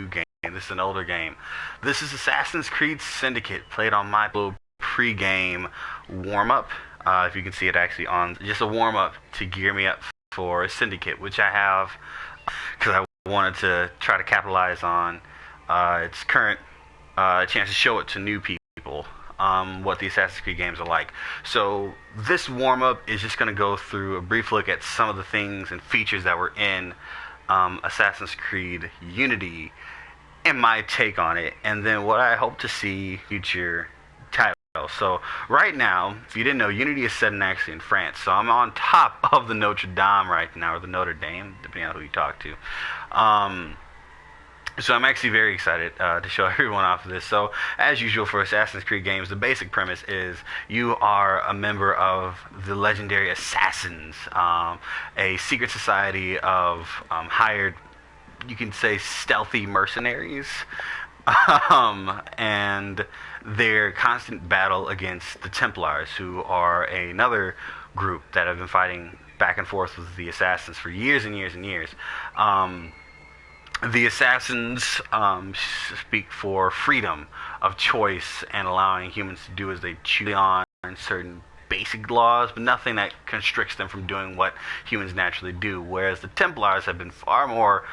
game. This is an older game. This is Assassin's Creed Syndicate, played on my little pre-game warm-up. If you can see it actually on just a warm-up to gear me up for Syndicate, which I have because I wanted to try to capitalize on its current chance to show it to new people. What the Assassin's Creed games are like. So this warm-up is just going to go through a brief look at some of the things and features that were in Assassin's Creed Unity and my take on it, and then what I hope to see future titles. So right now, if you didn't know, Unity is set actually in France. So I'm on top of the Notre Dame right now, or the Notre Dame, depending on who you talk to. So I'm actually very excited to show everyone off of this. So as usual for Assassin's Creed games, the basic premise is you are a member of the legendary Assassins, a secret society of hired, you can say, stealthy mercenaries, and their constant battle against the Templars, who are another group that have been fighting back and forth with the Assassins for years and years and years. The Assassins speak for freedom of choice and allowing humans to do as they choose on certain basic laws, but nothing that constricts them from doing what humans naturally do, whereas the Templars have been far more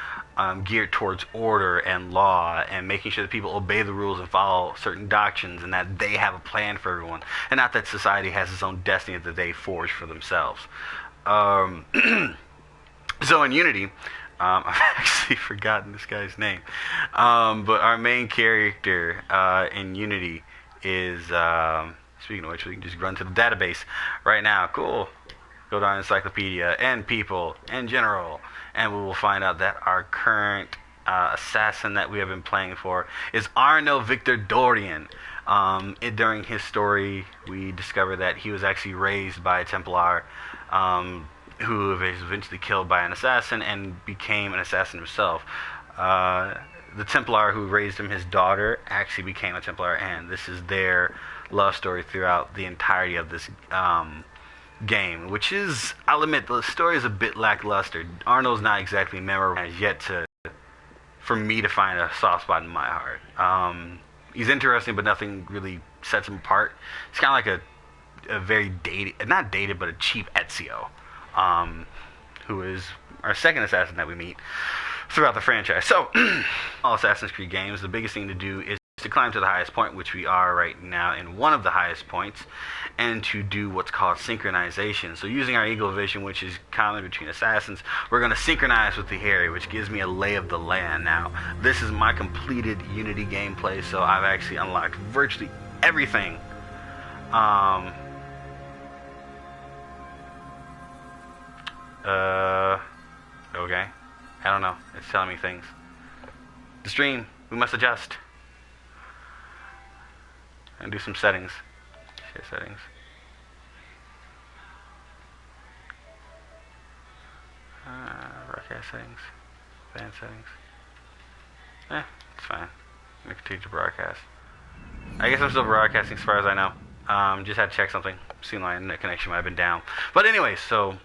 geared towards order and law and making sure that people obey the rules and follow certain doctrines, and that they have a plan for everyone, and not that society has its own destiny that they forge for themselves. So in Unity, I've actually forgotten this guy's name, but our main character in Unity is, speaking of which, we can just run to the database right now. Cool. Go down Encyclopedia and people in general, and we will find out that our current assassin that we have been playing for is Arno Victor Dorian. During his story, we discover that he was actually raised by a Templar, who was eventually killed by an assassin and became an assassin himself. The Templar who raised him, his daughter, actually became a Templar, and this is their love story throughout the entirety of this game, which is, I'll admit, the story is a bit lackluster. Arnold's not exactly memorable, has yet for me to find a soft spot in my heart. He's interesting, but nothing really sets him apart. It's kind of like a very dated, not dated, but a cheap Ezio, who is our second assassin that we meet throughout the franchise. So, all Assassin's Creed games, the biggest thing to do is to climb to the highest point, which we are right now in one of the highest points, and to do what's called synchronization. So using our eagle vision, which is common between assassins, we're going to synchronize with the area, which gives me a lay of the land. Now, this is my completed Unity gameplay, so I've actually unlocked virtually everything. Okay. I don't know. It's telling me things. The stream, we must adjust. And do some settings. Share settings. Broadcast settings. Band settings. It's fine. I'm going to continue to broadcast. I guess I'm still broadcasting as far as I know. Just had to check something. Seemed like my internet connection might have been down. But anyway, so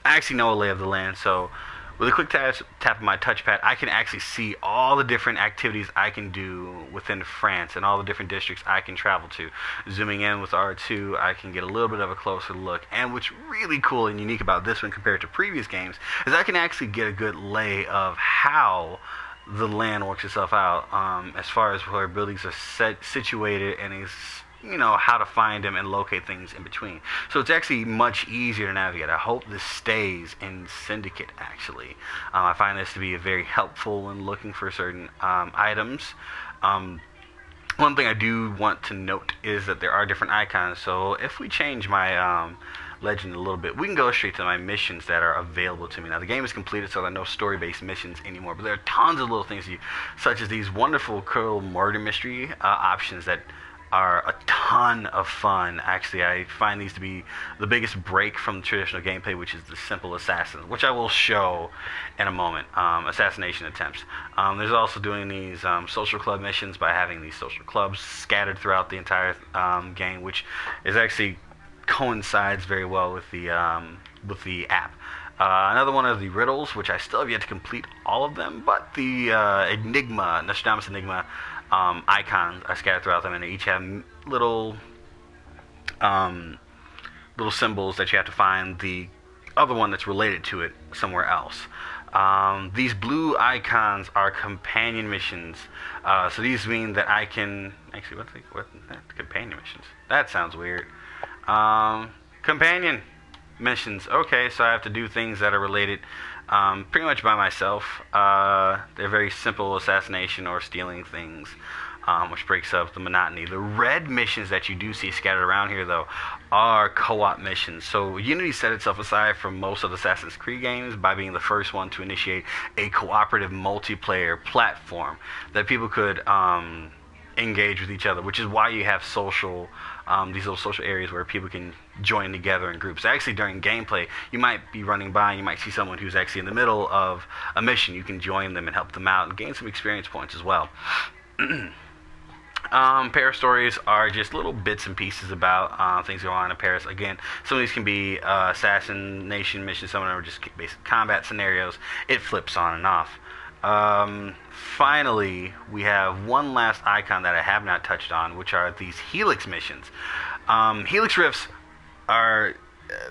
I actually know a lay of the land, so with a quick tap of my touchpad, I can actually see all the different activities I can do within France and all the different districts I can travel to. Zooming in with R2, I can get a little bit of a closer look. And what's really cool and unique about this one compared to previous games is I can actually get a good lay of how the land works itself out, as far as where buildings are situated and how to find them and locate things in between. So it's actually much easier to navigate. I hope this stays in Syndicate, actually. I find this to be very helpful when looking for certain items. One thing I do want to note is that there are different icons. So if we change my legend a little bit, we can go straight to my missions that are available to me. Now, the game is completed, so there are no story-based missions anymore, but there are tons of little things, such as these wonderful curl murder mystery options that are a ton of fun. Actually, I find these to be the biggest break from the traditional gameplay, which is the simple assassin, which I will show in a moment. Assassination attempts. There's also doing these social club missions by having these social clubs scattered throughout the entire game, which is actually coincides very well with the app. Another one of the riddles, which I still have yet to complete all of them, but the Enigma, Nostradamus Enigma icons are scattered throughout them, and they each have little little symbols that you have to find the other one that's related to it somewhere else. These blue icons are companion missions. So these mean that I can... Actually, what companion missions? That sounds weird. Companion missions. Okay, so I have to do things that are related pretty much by myself. They're very simple assassination or stealing things, which breaks up the monotony. The red missions that you do see scattered around here, though, are co-op missions. So Unity set itself aside from most of the Assassin's Creed games by being the first one to initiate a cooperative multiplayer platform that people could engage with each other, which is why you have social these little social areas where people can join together in groups. Actually, during gameplay, you might be running by and you might see someone who's actually in the middle of a mission. You can join them and help them out and gain some experience points as well. Paris stories are just little bits and pieces about things going on in Paris. Again, some of these can be assassination missions, some of them are just basic combat scenarios. It flips on and off. Finally, we have one last icon that I have not touched on, which are these Helix missions. Helix rifts are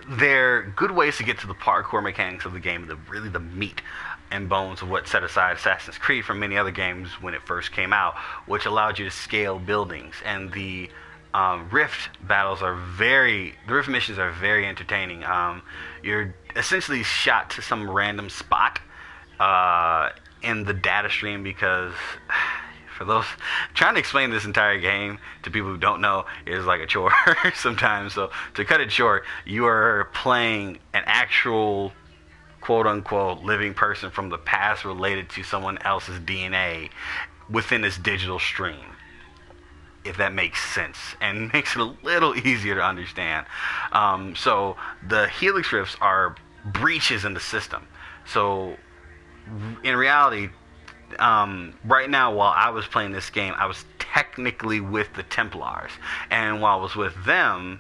they're good ways to get to the parkour mechanics of the game, really the meat and bones of what set aside Assassin's Creed from many other games when it first came out, which allowed you to scale buildings. And the rift battles are the rift missions are very entertaining. You're essentially shot to some random spot in the data stream, because for those trying to explain this entire game to people who don't know is like a chore sometimes. So to cut it short, you are playing an actual quote-unquote living person from the past related to someone else's DNA within this digital stream, if that makes sense, and makes it a little easier to understand. So the Helix rifts are breaches in the system. So in reality, right now, while I was playing this game, I was technically with the Templars, and while I was with them,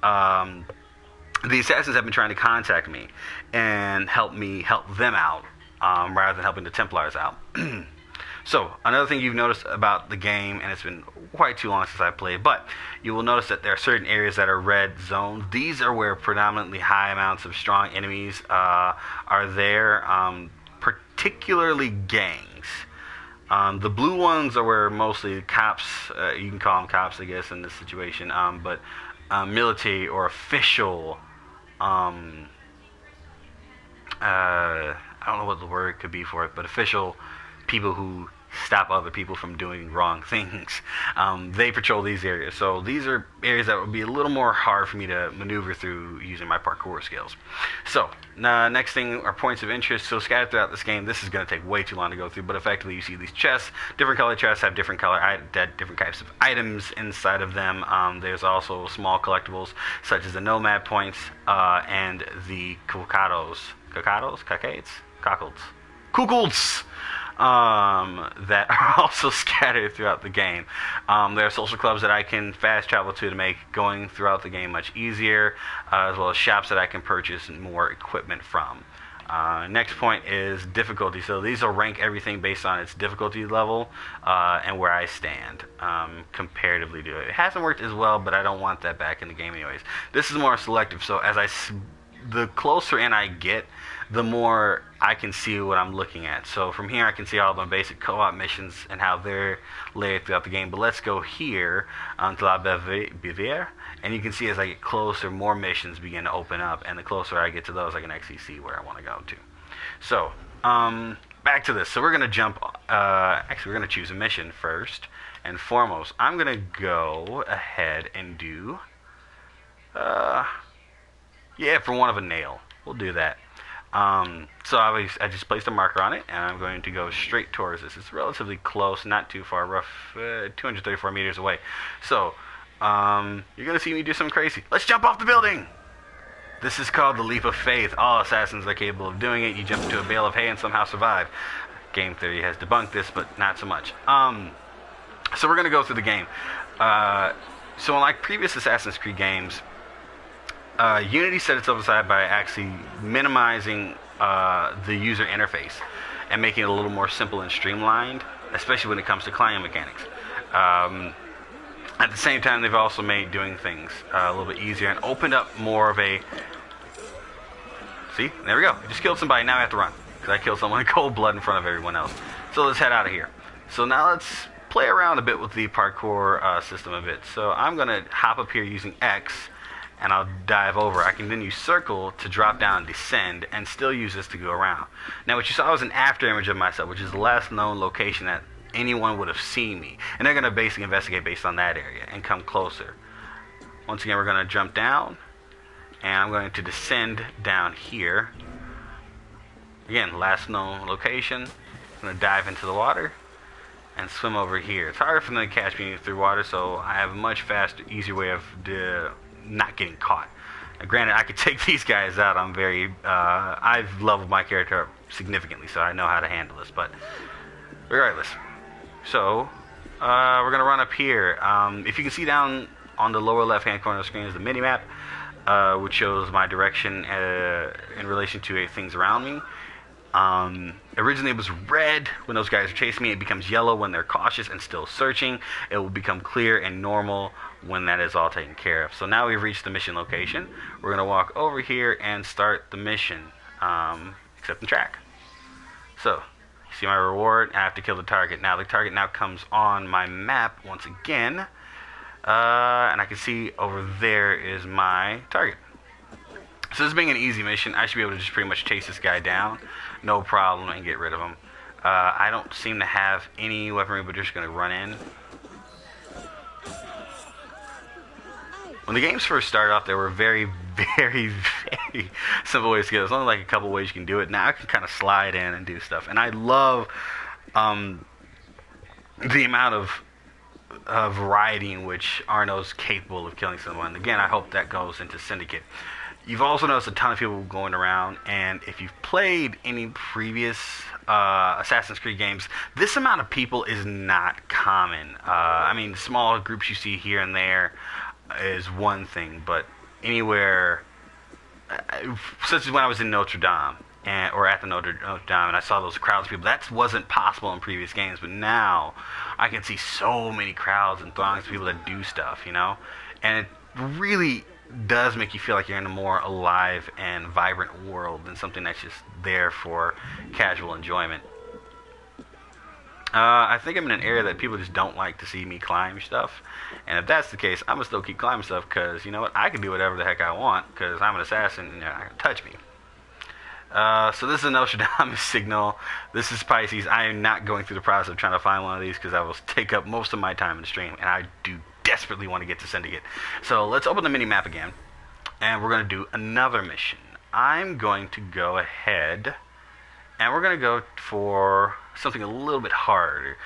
the assassins have been trying to contact me and help them out, rather than helping the Templars out. So, another thing you've noticed about the game, and it's been quite too long since I played, but you will notice that there are certain areas that are red zones. These are where predominantly high amounts of strong enemies are there, particularly gangs. The blue ones are where mostly cops, you can call them cops, I guess, in this situation, but military or official, I don't know what the word could be for it, but official people who stop other people from doing wrong things. They patrol these areas. So these are areas that would be a little more hard for me to maneuver through using my parkour skills. So next thing are points of interest. So scattered throughout this game, this is going to take way too long to go through, but effectively you see these chests. Different color chests have different types of items inside of them. There's also small collectibles such as the nomad points and the cockles that are also scattered throughout the game. There are social clubs that I can fast travel to make going throughout the game much easier, as well as shops that I can purchase more equipment from. Next point is difficulty. So these will rank everything based on its difficulty level and where I stand comparatively to it. It hasn't worked as well, but I don't want that back in the game anyways. This is more selective, so the closer in I get, the more I can see what I'm looking at. So from here I can see all the basic co-op missions and how they're layered throughout the game. But let's go here to La Bivière, and you can see as I get closer, more missions begin to open up, and the closer I get to those, I can actually see where I want to go to. So back to this. So we're going to jump, actually we're going to choose a mission first and foremost. I'm going to go ahead and do, for one of a nail. We'll do that. So I just placed a marker on it, and I'm going to go straight towards this. It's relatively close, not too far, 234 meters away. So, you're going to see me do something crazy. Let's jump off the building! This is called the leap of faith. All assassins are capable of doing it. You jump into a bale of hay and somehow survive. Game theory has debunked this, but not so much. So we're going to go through the game. So unlike previous Assassin's Creed games, Unity set itself aside by actually minimizing the user interface and making it a little more simple and streamlined, especially when it comes to climbing mechanics. At the same time, they've also made doing things a little bit easier and opened up more of a... See? There we go. I just killed somebody. Now I have to run because I killed someone in cold blood in front of everyone else. So let's head out of here. So now let's play around a bit with the parkour system a bit. So I'm going to hop up here using X, and I'll dive over. I can then use circle to drop down and descend, and still use this to go around. Now what you saw was an after image of myself, which is the last known location that anyone would have seen me. And they're going to basically investigate based on that area and come closer. Once again, we're going to jump down, and I'm going to descend down here. Again, last known location. I'm going to dive into the water and swim over here. It's harder for them to catch me through water, so I have a much faster, easier way of not getting caught. Now, granted, I could take these guys out. I've leveled my character up significantly, so I know how to handle this. But regardless, so we're gonna run up here. If you can see down on the lower left-hand corner of the screen is the mini-map, which shows my direction in relation to things around me. Originally it was red when those guys are chasing me. It becomes yellow when they're cautious and still searching. It will become clear and normal when that is all taken care of. So now we've reached the mission location. We're going to walk over here and start the mission, accept the track. So, you see my reward. I have to kill the target. Now the target now comes on my map once again, and I can see over there is my target. So this being an easy mission, I should be able to just pretty much chase this guy down, no problem, and get rid of him. I don't seem to have any weaponry, but just going to run in. When the games first started off, there were very, very, very simple ways to get it. There's only like a couple ways you can do it. Now I can kind of slide in and do stuff. And I love the amount of variety in which Arno's capable of killing someone. Again, I hope that goes into Syndicate. You've also noticed a ton of people going around, and if you've played any previous Assassin's Creed games, this amount of people is not common. I mean, small groups you see here and there is one thing, but anywhere, such as when I was in Notre Dame, or at the Notre Dame, and I saw those crowds of people, that wasn't possible in previous games, but now I can see so many crowds and throngs of people that do stuff, you know? And it really does make you feel like you're in a more alive and vibrant world than something that's just there for casual enjoyment. I think I'm in an area that people just don't like to see me climb stuff, and if that's the case, I'm gonna still keep climbing stuff, because you know what, I can do whatever the heck I want, because I'm an assassin and you're not gonna touch me. So this is a Nostradamus signal. This is Pisces. I am not going through the process of trying to find one of these, because I will take up most of my time in the stream, and I do desperately want to get to Syndicate. So let's open the mini-map again, and we're going to do another mission. I'm going to go ahead, and we're going to go for something a little bit harder.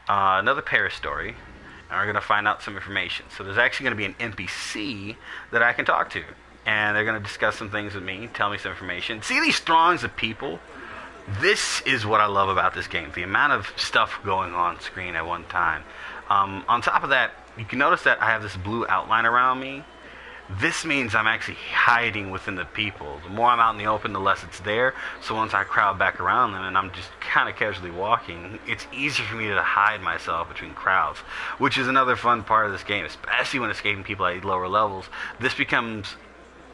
Another Paris story, and we're going to find out some information. So there's actually going to be an NPC that I can talk to, and they're going to discuss some things with me, tell me some information. See these throngs of people? This is what I love about this game, the amount of stuff going on screen at one time. On top of that, you can notice that I have this blue outline around me. This means I'm actually hiding within the people. The more I'm out in the open, the less it's there. So once I crowd back around them and I'm just kind of casually walking, it's easier for me to hide myself between crowds, which is another fun part of this game, especially when escaping people at lower levels. This becomes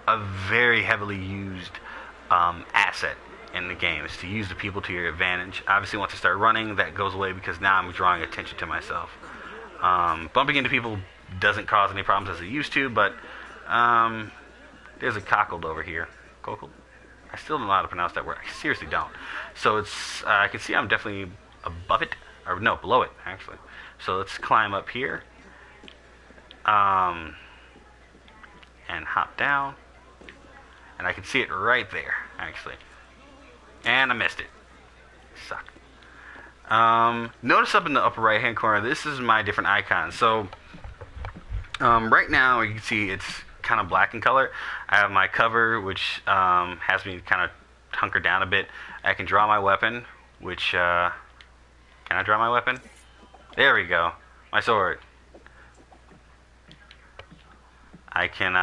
a very heavily used asset in the game, is to use the people to your advantage. Obviously, once I start running, that goes away, because now I'm drawing attention to myself. Bumping into people doesn't cause any problems as it used to, but there's a cockled over here. Cockled? I still don't know how to pronounce that word. I seriously don't. So it's I can see I'm definitely above it, or no, below it actually. So let's climb up here, and hop down, and I can see it right there actually. And I missed it. Suck. Notice up in the upper right hand corner, this is my different icons. So right now you can see it's kind of black in color. I have my cover, which has me kind of hunkered down a bit. I can draw my weapon, which can I draw my weapon? There we go. My sword. I can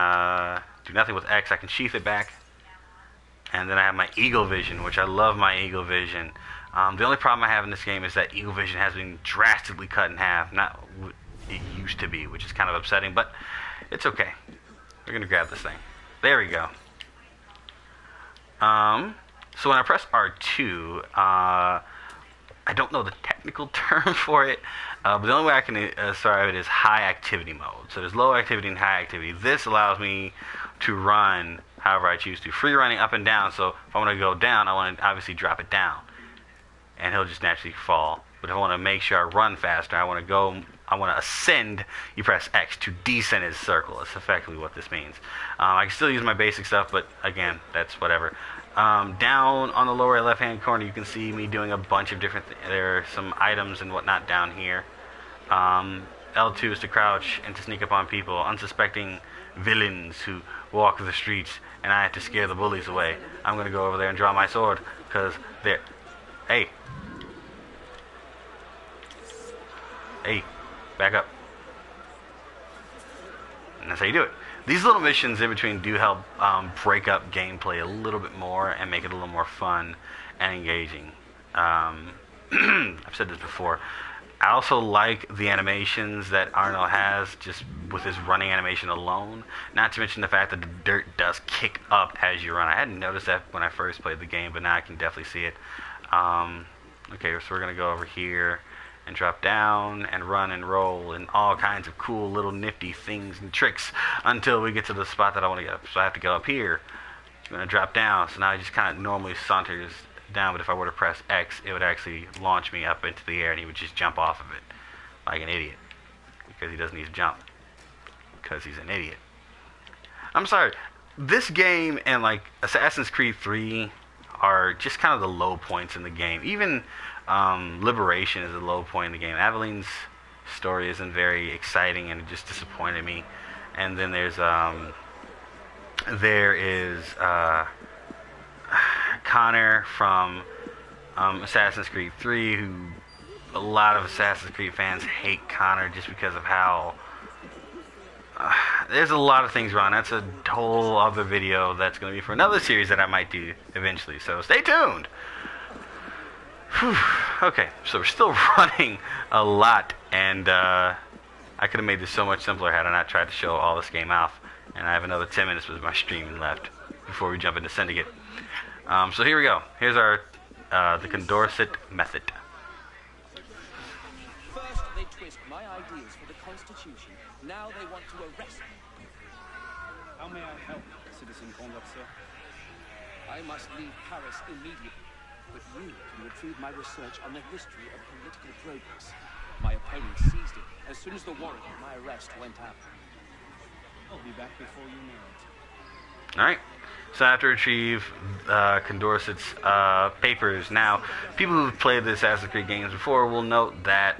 do nothing with X. I can sheath it back. And then I have my Eagle Vision, which I love my Eagle Vision. The only problem I have in this game is that Eagle Vision has been drastically cut in half. Not what it used to be, which is kind of upsetting, but it's okay. We're going to grab this thing. There we go. So when I press R2, I don't know the technical term for it, but the only way I can start it is high activity mode. So there's low activity and high activity. This allows me to run however I choose to. Free running up and down, so if I want to go down, I want to obviously drop it down. And he'll just naturally fall. But if I want to make sure I run faster, I want to ascend, you press X to descend his circle. That's effectively what this means. I can still use my basic stuff, but again, that's whatever. Down on the lower left-hand corner, you can see me doing a bunch of different things. There are some items and whatnot down here. L2 is to crouch and to sneak up on people, unsuspecting villains who walk the streets, and I have to scare the bullies away. I'm going to go over there and draw my sword, because they're... Hey, back up. And that's how you do it. These little missions in between do help break up gameplay a little bit more and make it a little more fun and engaging. I've said this before. I also like the animations that Arnold has just with his running animation alone. Not to mention the fact that the dirt does kick up as you run. I hadn't noticed that when I first played the game, but now I can definitely see it. Okay, so we're going to go over here and drop down and run and roll and all kinds of cool little nifty things and tricks until we get to the spot that I want to get. So I have to go up here. I'm going to drop down. So now I just kind of normally saunters down, but if I were to press X, it would actually launch me up into the air and he would just jump off of it like an idiot because he doesn't need to jump because he's an idiot. I'm sorry. This game and like Assassin's Creed 3 are just kind of the low points in the game. Even Liberation is a low point in the game. Aveline's story isn't very exciting and it just disappointed me. And then there is Connor from Assassin's Creed 3, who a lot of Assassin's Creed fans hate Connor just because of how there's a lot of things wrong. That's a whole other video that's going to be for another series that I might do eventually, so stay tuned. Whew. Okay, so we're still running a lot, and I could have made this so much simpler had I not tried to show all this game off. And I have another 10 minutes with my stream left before we jump into Syndicate. So here we go. Here's our the Condorcet method. First they twist my ideas for the Constitution. Now they want to arrest me. How may I help, Citizen Condorcet? I must leave Paris immediately. But you can retrieve my research on the history of political progress. My opponent seized it as soon as the warrant for my arrest went out. I'll be back before you know it. Alright, so I have to retrieve Condorcet's papers. Now, people who've played the Assassin's Creed games before will note that,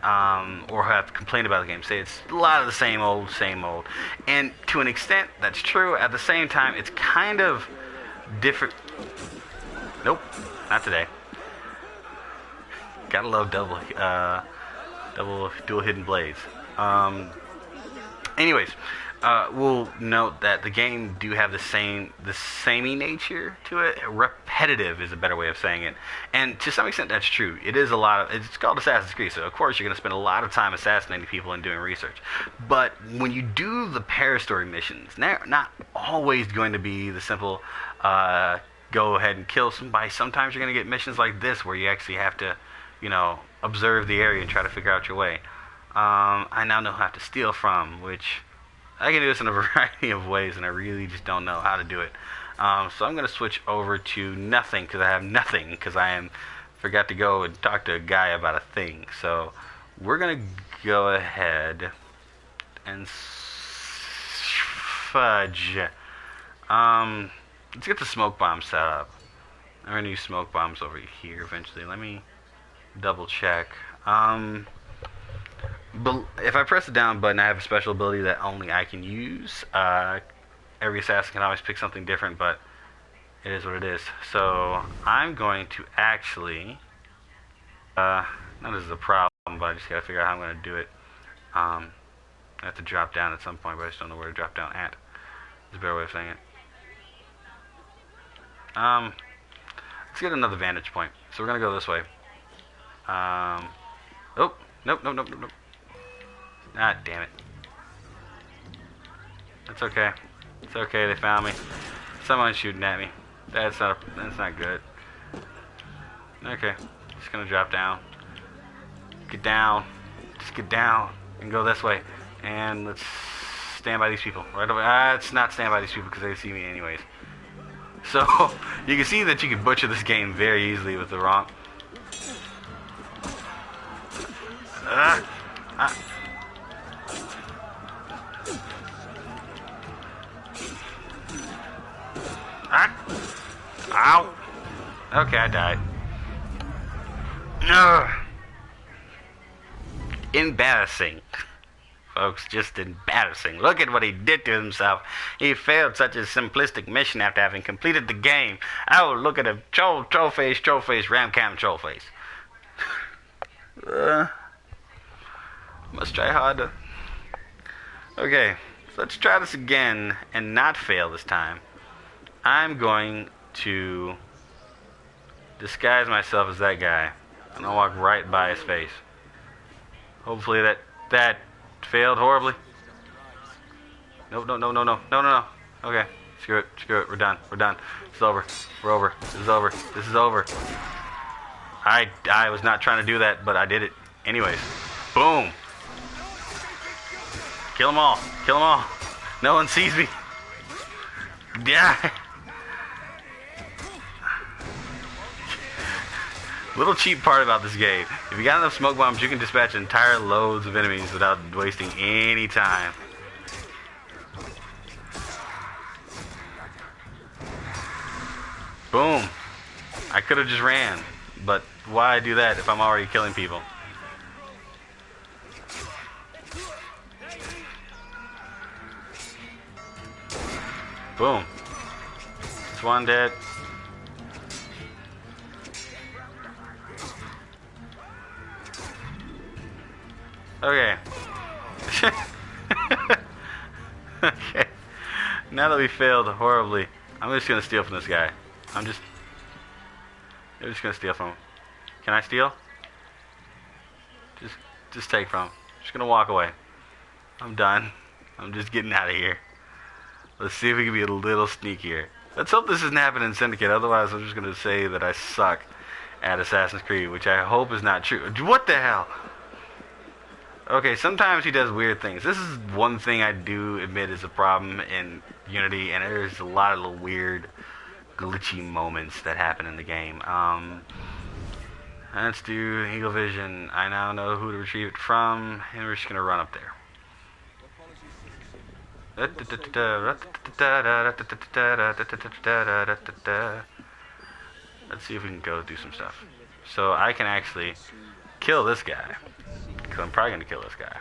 or have complained about the game, say it's a lot of the same old. And to an extent, that's true. At the same time, it's kind of different. Nope, not today. Gotta love double dual hidden blades. Anyways, we'll note that the game do have the samey nature to it. Repetitive is a better way of saying it, and to some extent that's true. It is a lot of. It's called Assassin's Creed, so of course you're going to spend a lot of time assassinating people and doing research. But when you do the parastory missions, they're not always going to be the simple. Go ahead and kill somebody. Sometimes you're going to get missions like this where you actually have to, observe the area and try to figure out your way. I now know who I have to steal from, which I can do this in a variety of ways, and I really just don't know how to do it. So I'm going to switch over to nothing, because I have nothing, because forgot to go and talk to a guy about a thing. So we're going to go ahead and fudge. Let's get the smoke bomb set up. I'm going to use smoke bombs over here eventually. Let me double check. If I press the down button, I have a special ability that only I can use. Every assassin can always pick something different, but it is what it is. So I'm going to actually... now this is a problem, but I just got to figure out how I'm going to do it. I have to drop down at some point, but I just don't know where to drop down at. There's a better way of saying it. Let's get another vantage point. So we're gonna go this way. Oh, nope. Ah, damn it. That's okay. It's okay. They found me. Someone's shooting at me. That's not good. Okay, just gonna drop down. Get down. Just get down and go this way. And let's stand by these people right away. Let's not stand by these people because they see me anyways. So you can see that you can butcher this game very easily with the wrong. Ow! Okay, I died. Embarrassing. Folks, just embarrassing. Look at what he did to himself. He failed such a simplistic mission after having completed the game. Oh, look at him. Troll face, ram cam, troll face. Must try harder. Okay, so let's try this again and not fail this time. I'm going to disguise myself as that guy. And I'll walk right by his face. Hopefully that failed horribly. Nope, no. Okay, screw it. We're done. It's over. We're over. This is over. I was not trying to do that, but I did it. Anyways, boom. Kill them all. No one sees me. Yeah. Little cheap part about this game. If you got enough smoke bombs, you can dispatch entire loads of enemies without wasting any time. Boom. I could have just ran, but why do that if I'm already killing people? Boom. It's one dead. Okay. Okay. Now that we failed horribly, I'm just gonna steal from this guy. I'm just gonna steal from him. Can I steal? Just take from him. Just gonna walk away. I'm done. I'm just getting out of here. Let's see if we can be a little sneakier. Let's hope this doesn't happen in Syndicate. Otherwise, I'm just gonna say that I suck at Assassin's Creed, which I hope is not true. What the hell? Okay, sometimes he does weird things. This is one thing I do admit is a problem in Unity, and there's a lot of little weird, glitchy moments that happen in the game. Let's do Eagle Vision. I now know who to retrieve it from, and we're just gonna run up there. Let's see if we can go do some stuff. So I can actually kill this guy. Because I'm probably going to kill this guy.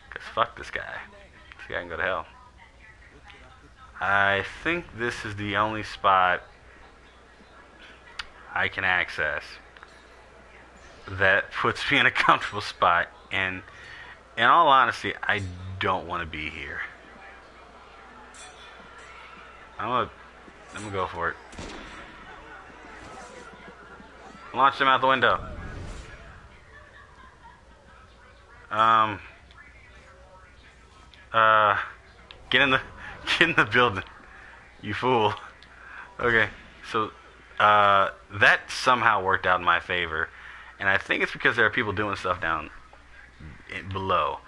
Because fuck this guy. This guy can go to hell. I think this is the only spot I can access that puts me in a comfortable spot. And in all honesty, I don't want to be here. I'm gonna go for it. Launch them out the window. Get in the building, you fool. Okay, so that somehow worked out in my favor, and I think it's because there are people doing stuff down below.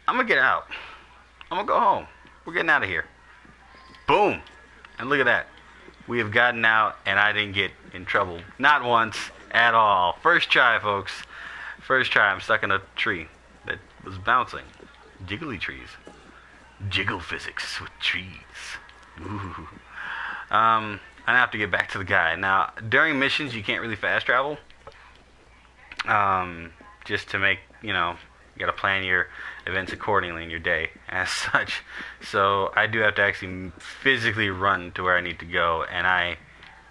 I'm gonna get out. I'm gonna go home. We're getting out of here. Boom, and look at that. We have gotten out, and I didn't get in trouble. Not once at all. First try, folks. First try. I'm stuck in a tree that was bouncing. Jiggly trees. Jiggle physics with trees. Ooh. I have to get back to the guy. Now, during missions, you can't really fast travel. Just to make, you gotta plan your events accordingly in your day as such. So I do have to actually physically run to where I need to go, and I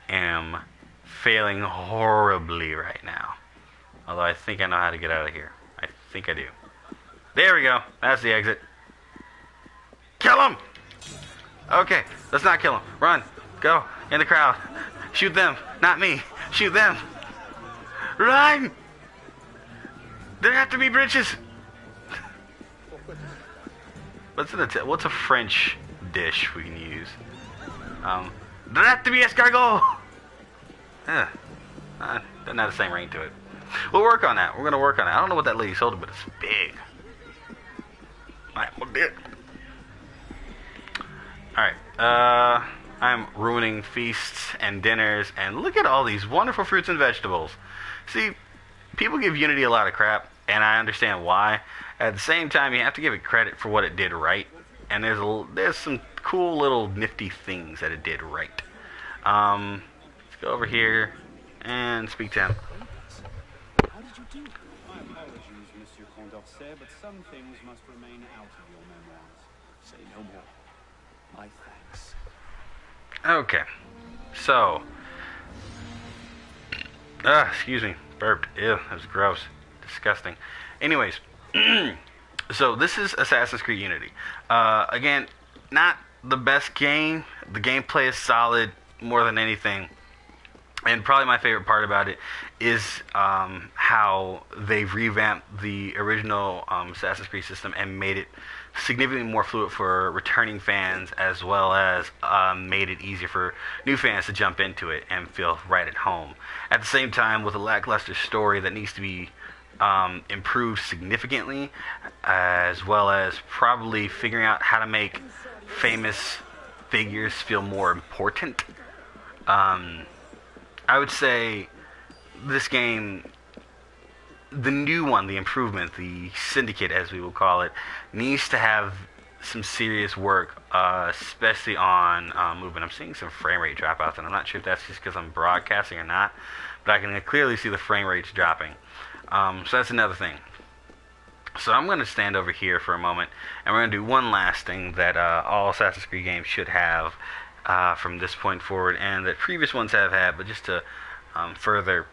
am failing horribly right now. Although I think I know how to get out of here. I think I do. There we go. That's the exit. Kill him! Okay, let's not kill him. Run. Go. In the crowd. Shoot them. Not me. Shoot them. Run! There have to be bridges. What's a French dish we can use? There have to be escargot. Doesn't have the same ring to it. We'll work on that. We're gonna work on that. I don't know what that lady's holding, but it's big. Alright, we'll do it. Alright, I'm ruining feasts and dinners, and look at all these wonderful fruits and vegetables. See, people give Unity a lot of crap, and I understand why. At the same time, you have to give it credit for what it did right, and there's some cool little nifty things that it did right. Let's go over here and speak to him. How did you do it? My apologies, Monsieur Condorcet, but some things must remain out of your memoirs. Say no more. My thanks. Okay, so, excuse me, burped. Ew, that was gross, disgusting. Anyways, so this is Assassin's Creed Unity. Again, not the best game. The gameplay is solid more than anything. And probably my favorite part about it is how they've revamped the original Assassin's Creed system and made it significantly more fluid for returning fans, as well as made it easier for new fans to jump into it and feel right at home. At the same time, with a lackluster story that needs to be improved significantly, as well as probably figuring out how to make famous figures feel more important. I would say this game, the new one, the improvement, the Syndicate as we will call it, needs to have some serious work, especially on movement. I'm seeing some frame rate dropouts, and I'm not sure if that's just because I'm broadcasting or not, but I can clearly see the frame rates dropping. So that's another thing. So I'm going to stand over here for a moment, and we're going to do one last thing that all Assassin's Creed games should have from this point forward, and that previous ones have had, but just to further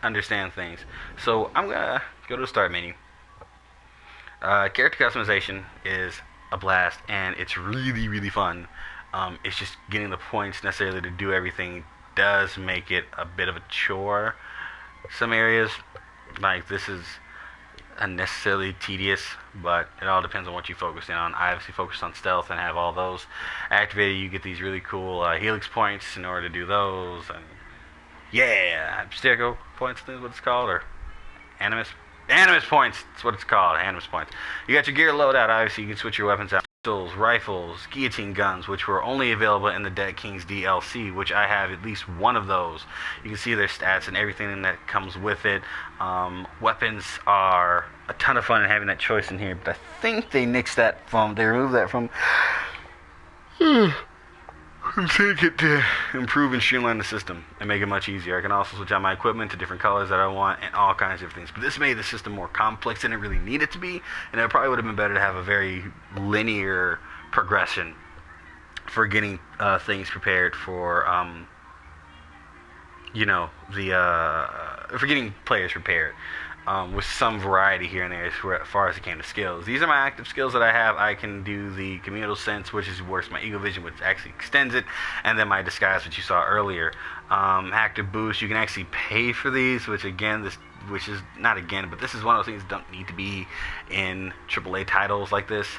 understand things. So I'm going to go to the start menu. Character customization is a blast, and it's really, really fun. It's just getting the points necessarily to do everything does make it a bit of a chore. Some areas, like this, is unnecessarily tedious, but it all depends on what you focus in on. I obviously focused on stealth and have all those activated. You get these really cool helix points in order to do those, and yeah, Abstergo points is what it's called, or Animus points, that's what it's called, Animus points. You got your gear loadout, obviously you can switch your weapons out. Pistols, rifles, guillotine guns, which were only available in the Dead Kings DLC, which I have at least one of those. You can see their stats and everything that comes with it. Weapons are a ton of fun and having that choice in here, but I think they removed that from Syndicate to improve and streamline the system and make it much easier. I can also switch out my equipment to different colors that I want and all kinds of things. But this made the system more complex than it really needed to be, and it probably would have been better to have a very linear progression for getting things prepared for, for getting players prepared. With some variety here and there as far as it came to skills. These are my active skills that I have. I can do the communal sense, which is worse, my ego vision, which actually extends it, and then my disguise, which you saw earlier. Active boost, you can actually pay for these, which is not but this is one of those things that don't need to be in AAA titles like this.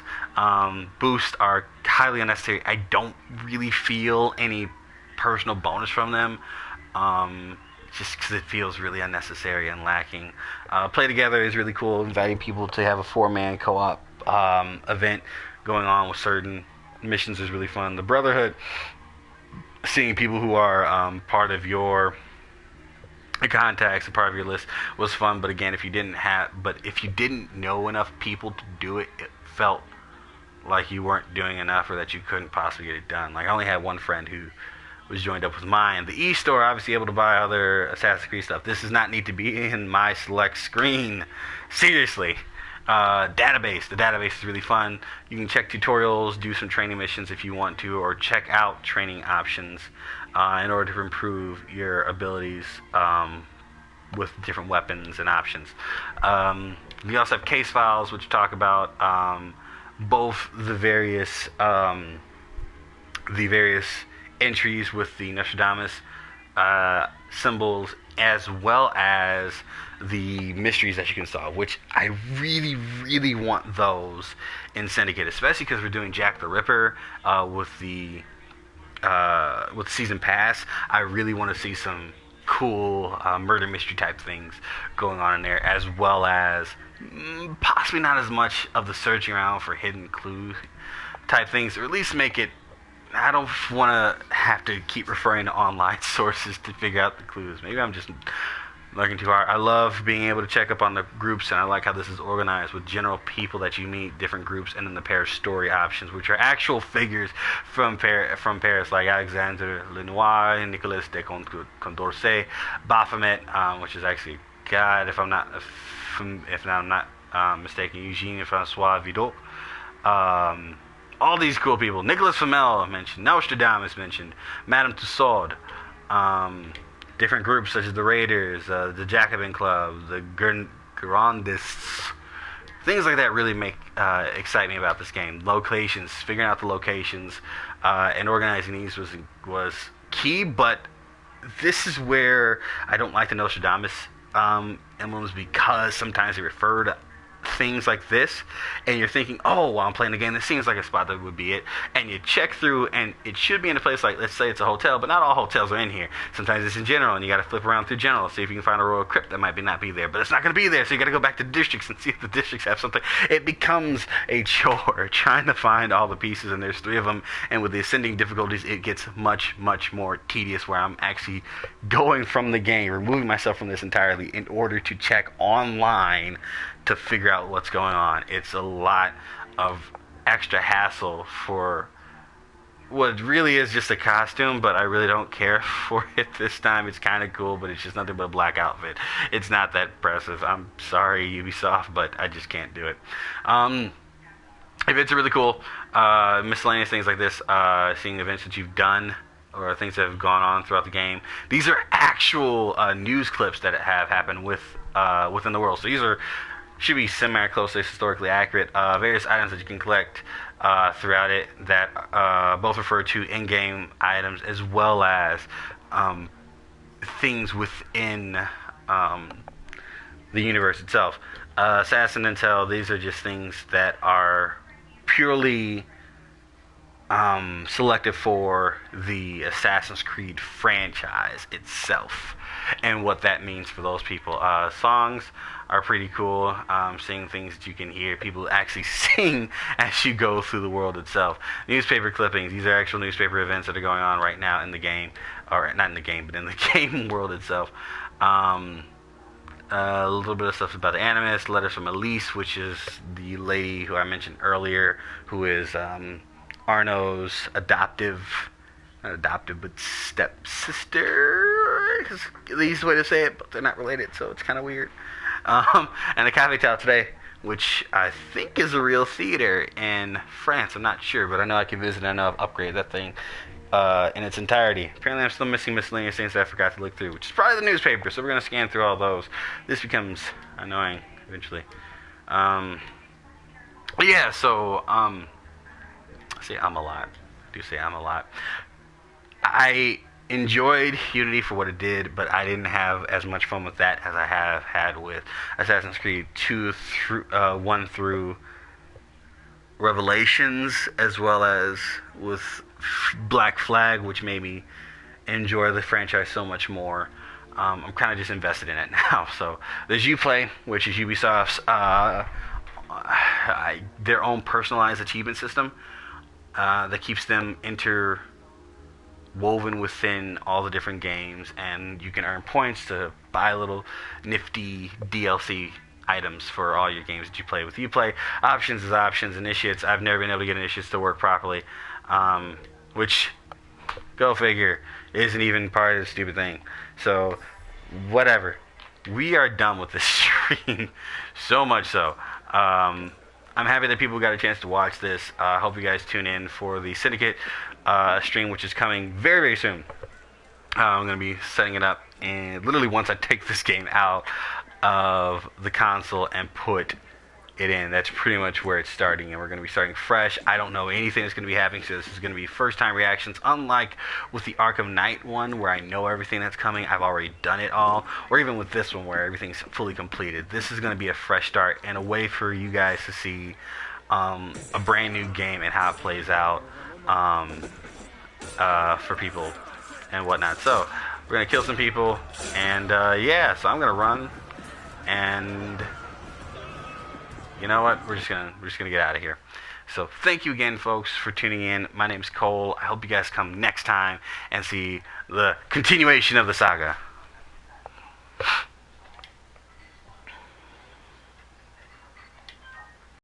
Boosts are highly unnecessary. I don't really feel any personal bonus from them. Just because it feels really unnecessary and lacking. Play Together is really cool, inviting people to have a 4-man co-op event going on with certain missions is really fun. The Brotherhood, seeing people who are part of your contacts and part of your list was fun, but again, if you didn't know enough people to do it, it felt like you weren't doing enough or that you couldn't possibly get it done. Like, I only had one friend who was joined up with mine. The e-store, obviously able to buy other Assassin's Creed stuff. This does not need to be in my select screen. Seriously. Database. The database is really fun. You can check tutorials, do some training missions if you want to, or check out training options in order to improve your abilities with different weapons and options. We also have case files, which talk about both the various entries with the Nostradamus symbols, as well as the mysteries that you can solve, which I really, really want those in Syndicate, especially because we're doing Jack the Ripper with the season pass. I really want to see some cool murder mystery type things going on in there, as well as possibly not as much of the searching around for hidden clue type things, or at least make it. I don't want to have to keep referring to online sources to figure out the clues. Maybe I'm just looking too hard. I love being able to check up on the groups, and I like how this is organized with general people that you meet, different groups, and then the pair story options, which are actual figures from Paris, like Alexandre Lenoir, Nicolas de Condorcet, Baphomet, which is actually God, if I'm not mistaken, Eugene Francois Vidocq. All these cool people. Nicolas Flamel mentioned, Nostradamus mentioned, Madame Tussaud. Different groups such as the Raiders, the Jacobin Club, the Girondists. Things like that really excite me about this game. Locations, figuring out the locations, and organizing these was key. But this is where I don't like the Nostradamus emblems, because sometimes they refer to things like this, and you're thinking, oh, while I'm playing the game, this seems like a spot that would be it, and you check through, and it should be in a place like, let's say it's a hotel, but not all hotels are in here. Sometimes it's in general, and you got to flip around through general, see if you can find a royal crypt that might not be there, but it's not going to be there, so you got to go back to districts and see if the districts have something. It becomes a chore trying to find all the pieces, and there's 3 of them, and with the ascending difficulties, it gets much, much more tedious, where I'm actually going from the game, removing myself from this entirely in order to check online to figure out what's going on. It's a lot of extra hassle for what really is just a costume, but I really don't care for it this time. It's kind of cool, but it's just nothing but a black outfit. It's not that impressive. I'm sorry, Ubisoft, but I just can't do it. Events are really cool. Miscellaneous things like this, seeing events that you've done or things that have gone on throughout the game. These are actual news clips that have happened within the world. So these should be semi-closely historically accurate. Various items that you can collect throughout it that both refer to in-game items, as well as things within the universe itself. Assassin Intel, these are just things that are purely selected for the Assassin's Creed franchise itself, and what that means for those people. Songs are pretty cool. Seeing things that you can hear people actually sing as you go through the world itself. Newspaper clippings. These are actual newspaper events that are going on right now in the game, or not in the game, but in the game world itself. A little bit of stuff about the Animus. Letters from Elise, which is the lady who I mentioned earlier, who is Arno's not adoptive, but stepsister. Is the easiest way to say it, but they're not related, so it's kind of weird. And the Café Tao today, which I think is a real theater in France. I'm not sure, but I know I can visit. I know I've upgraded that thing in its entirety. Apparently, I'm still missing miscellaneous things that I forgot to look through, which is probably the newspaper. So we're going to scan through all those. This becomes annoying eventually. Yeah. So I say I'm a lot. I do say I'm a lot. I enjoyed Unity for what it did, but I didn't have as much fun with that as I have had with Assassin's Creed 1 through Revelations, as well as with Black Flag, which made me enjoy the franchise so much more. I'm kind of just invested in it now. So there's Uplay, which is Ubisoft's their own personalized achievement system that keeps them woven within all the different games, and you can earn points to buy little nifty DLC items for all your games that you play with. Uplay options is options. Initiates, I've never been able to get initiates to work properly, which, go figure, isn't even part of the stupid thing. So whatever, we are done with this stream. So much so, I'm happy that people got a chance to watch this. I hope you guys tune in for the Syndicate stream, which is coming very, very soon. I'm going to be setting it up, and literally once I take this game out of the console and put it in. That's pretty much where it's starting, and we're going to be starting fresh. I don't know anything that's going to be happening, so this is going to be first-time reactions. Unlike with the Arkham Knight one, where I know everything that's coming, I've already done it all, or even with this one where everything's fully completed. This is going to be a fresh start and a way for you guys to see a brand new game and how it plays out for people and whatnot. So we're going to kill some people, and yeah, so I'm going to run, and you know what? We're just gonna get out of here. So thank you again, folks, for tuning in. My name's Cole. I hope you guys come next time and see the continuation of the saga.